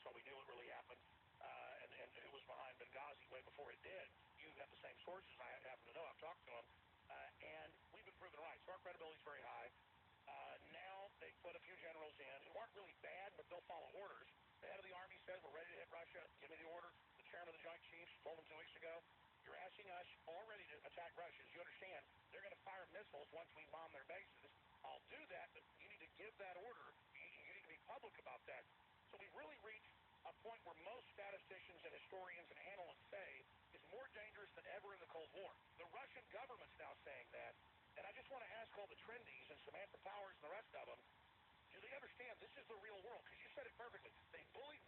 so we knew it really happened, and who was behind Benghazi way before it did. You have the same sources I happen to know. I've talked to them, and we've been proven right. So our credibility is very high. Now they put a few generals in who aren't really bad, but they'll follow orders. The head of the Army says, we're ready to hit Russia. Give me the order. The chairman of the Joint Chiefs told him 2 weeks ago, you're asking us already to attack Russia. As you understand, they're going to fire missiles once we bomb their bases. I'll do that, but you need to give that order. You need to be public about that. So we've really reached a point where most statisticians and historians and analysts say is more dangerous than ever in the Cold War. The Russian government's now saying that. And I just want to ask all the trendies and Samantha Powers and the rest of them, do they understand this is the real world? Because you said it perfectly. They bullied.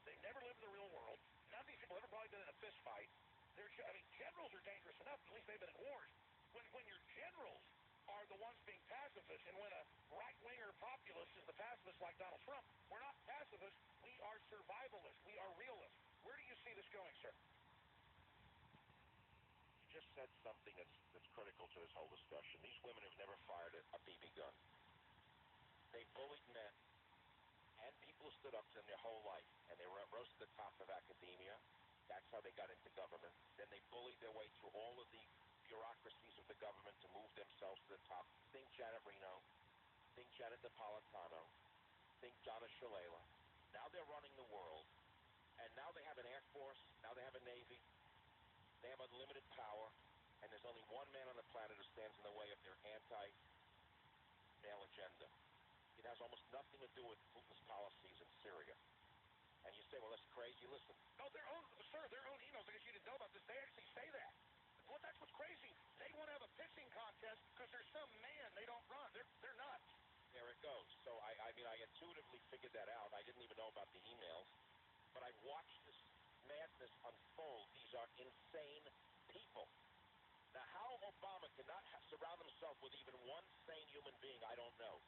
They've never lived in the real world. None of these people have ever probably been in a fist fight. Generals are dangerous enough. At least they've been in wars. When your generals are the ones being pacifists, and when a right-winger populist is the pacifist like Donald Trump, we're not pacifists. We are survivalists. We are realists. Where do you see this going, sir? You just said something that's critical to this whole discussion. These women have never fired a BB gun. They bullied men and people who stood up to them their whole life, and they rose to the top of academia. That's how they got into government. Then they bullied their way through all of the bureaucracies of the government to move themselves to the top. Think Janet Reno, think Janet Napolitano, think Donna Shalala. Now they're running the world, and now they have an Air Force, now they have a Navy, they have unlimited power, and there's only one man on the planet who stands in the way of their anti-male agenda. It has almost nothing to do with Putin's policies in Syria. And you say, well, that's crazy. Listen. No, their own emails, I guess you didn't know about this, they actually say that. Well, that's what's crazy. They want to have a pitching contest because there's some man they don't run. They're nuts. There it goes. So, I mean, I intuitively figured that out. I didn't even know about the emails. But I've watched this madness unfold. These are insane people. Now, how Obama cannot surround himself with even one sane human being, I don't know.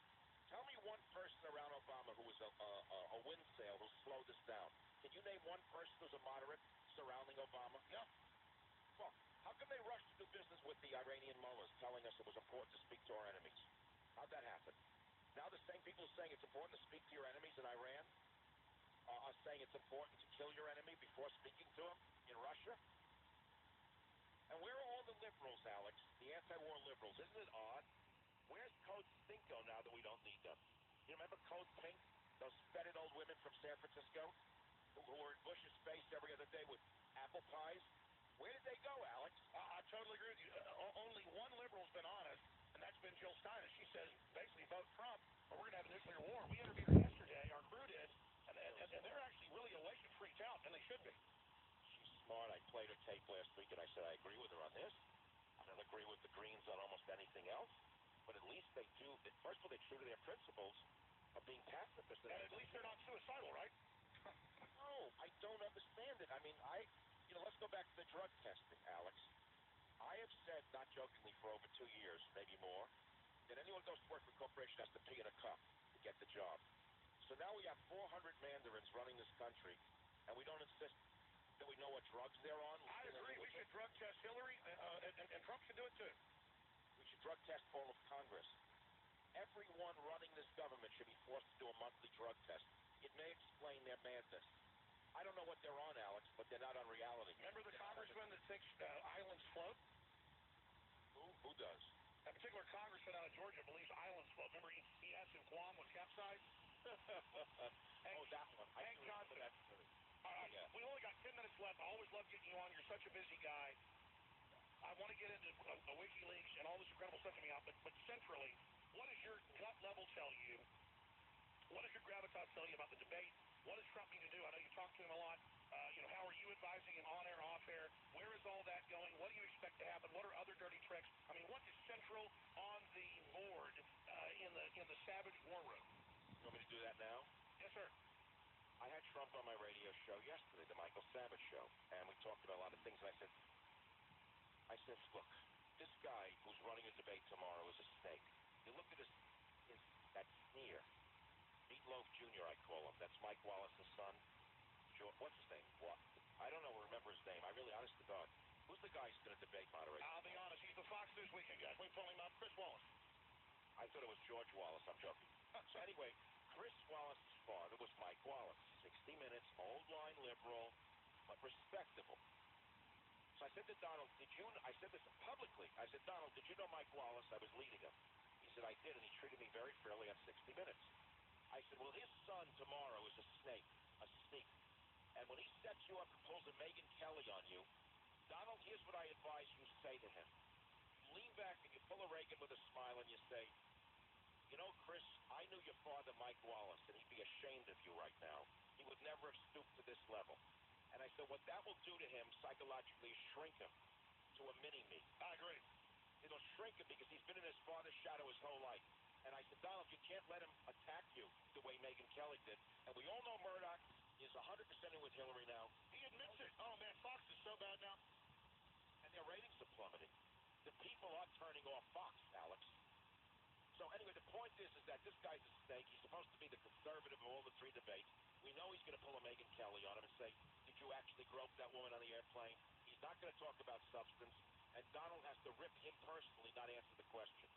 Tell me one person around Obama who was a wind sail who slowed this down. Can you name one person who's a moderate surrounding Obama? Yeah. Well, how come they rushed to do business with the Iranian mullahs, telling us it was important to speak to our enemies? How'd that happen? Now the same people saying it's important to speak to your enemies in Iran are saying it's important to kill your enemy before speaking to him in Russia? And where are all the liberals, Alex? The anti-war liberals. Isn't it odd? Where's Code Cinco now that we don't need them? You remember Code Pink? Those fetid old women from San Francisco who were in Bush's face every other day with apple pies? Where did they go, Alex? I totally agree with you. Only one liberal's been honest, and that's been Jill Stein. She says, basically, vote Trump, or we're going to have a nuclear war. We interviewed her yesterday, our crew did, and they're actually really elation freaked out, and they should be. She's smart. I played her tape last week, and I said I agree with her on this. I don't agree with the Greens on almost anything else. But at least they do, first of all, they're true to their principles of being pacifists. And at least they're not suicidal, right? No, I don't understand it. I mean, let's go back to the drug testing, Alex. I have said, not jokingly, for over 2 years, maybe more, that anyone who goes to work for a corporation has to pee in a cup to get the job. So now we have 400 mandarins running this country, and we don't insist that we know what drugs they're on. I agree. We should drug test Hillary, and Trump should do it too. We should drug test all of Congress. Everyone running this government should be forced to do a monthly drug test. It may explain their madness. I don't know what they're on, Alex, but they're not on reality. Remember the congressman that thinks islands float? Who does? A particular congressman out of Georgia believes islands float. Remember he asked if Guam was capsized? That one. Hank Johnson. All right, yeah. We only got 10 minutes left. I always love getting you on. You're such a busy guy. I want to get into WikiLeaks and all this incredible stuff coming out, but centrally, what does your gut level tell you? What does your gravitas tell you about the debate? What does Trump need to do? I know you talk to him a lot. How are you advising him on air, off air? Where is all that going? What do you expect to happen? What are other dirty tricks? I mean, what is central on the board in the savage war room? You want me to do that now? Yes, sir. I had Trump on my radio show yesterday, the Michael Savage show, and we talked about a lot of things, and I said, look, this guy who's running a debate tomorrow is a snake. You look at that sneer. Meatloaf Jr., I call him. That's Mike Wallace's son. What's his name? What? I don't know. Remember his name. I really, honest to God. Who's the guy who's going to debate moderate? I'll be honest. He's the Fox News Weekend guy. We pull him up. Chris Wallace. I thought it was George Wallace. I'm joking. So anyway, Chris Wallace's father was Mike Wallace, 60 minutes, old line liberal, but respectable. So I said to Donald, I said this publicly. I said, Donald, did you know Mike Wallace? I was leading him. He said, I did, and he treated me very fairly on 60 Minutes. I said, well, his son tomorrow is a snake, a sneak. And when he sets you up and pulls a Megyn Kelly on you, Donald, here's what I advise you say to him. You lean back and you pull a Reagan with a smile and you say, you know, Chris, I knew your father, Mike Wallace, and he'd be ashamed of you right now. He would never have stooped to this level. And I said, what that will do to him psychologically is shrink him to a mini-me. I agree. It'll shrink him because he's been in his father's shadow his whole life. And I said, Donald, you can't let him attack you the way Megyn Kelly did. And we all know Murdoch is 100% in with Hillary now. He admits it. Oh, man, Fox is so bad now. And their ratings are plummeting. The people are turning off Fox, Alex. So anyway, the point is that this guy's a snake. He's supposed to be the conservative of all the three debates. We know he's going to pull a Megyn Kelly on him and say, did you actually grope that woman on the airplane? He's not going to talk about substance. And Donald has to rip him personally, not answer the question.